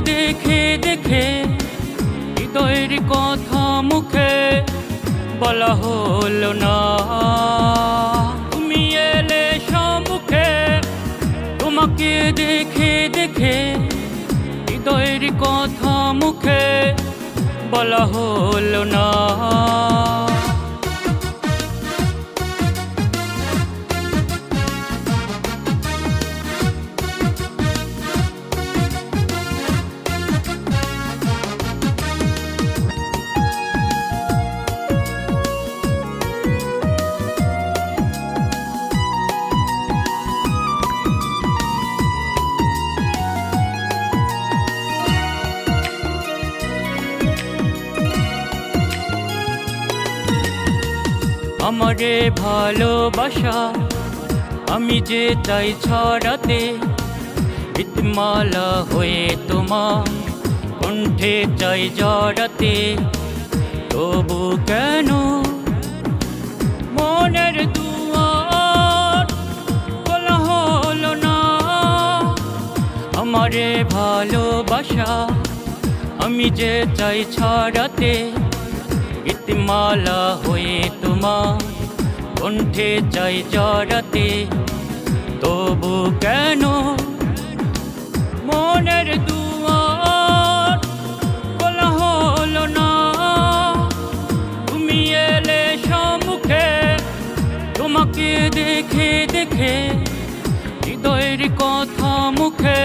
দেখে দেখে হৃদয়ের কথা মুখে বলা হলো না। তুমি এলে সম্মুখে, তোমাকে দেখে দেখে হৃদয়ের কথা মুখে বলা হলো না। আমারে ভালোবাসা আমি যে চাই ছড়াতে, গীতমালা হয়ে তোমার কণ্ঠে চাই জড়াতে। তবু কেন মনের দুয়ার খোলা হলো না? আমারে ভালোবাসা আমি যে চাই ছড়াতে, গীতমালা হয়ে তোমার কণ্ঠে চাই জড়াতে। তবু কেন মনের দুয়ার খোলা হলো না? তুমি এলে সম্মুখে, তোমাকে দেখে দেখে হৃদয়ের কথা মুখে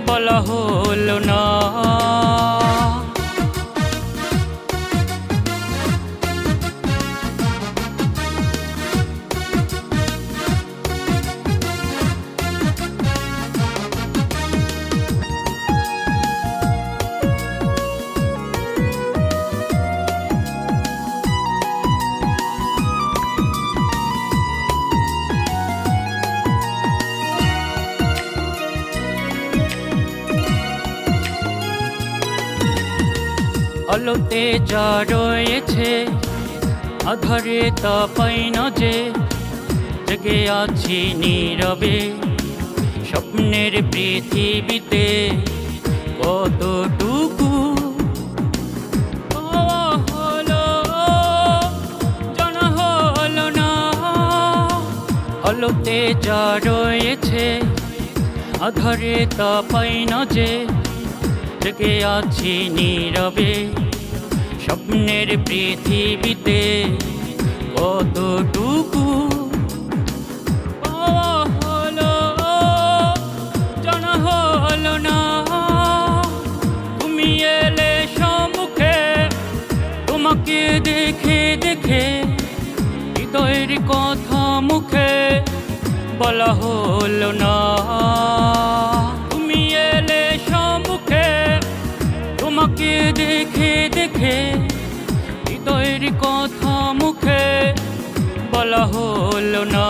বলা হলো না। আলোতে যা রয়েছে আধারে তা পাই না যে, জেগে আছি নীরবে স্বপ্নের পৃথিবীতে। কতটুকু পাওয়া হলো জানা হলো না। আলোতে যা রয়েছে আধারে তা পাই না যে, জেগে আছি নীরবে স্বপ্নের পৃথিবীতে। কতটুকু পাওয়া হলো জানা হলো না। তুমি এলে সম্মুখে, তোমাকে দেখে দেখে হৃদয়ের কথা মুখে বলা হলো না। তুমি এলে সম্মুখে, তোমাকে দেখে দেখে হৃদয়ের কথা মুখে বলা হলো না।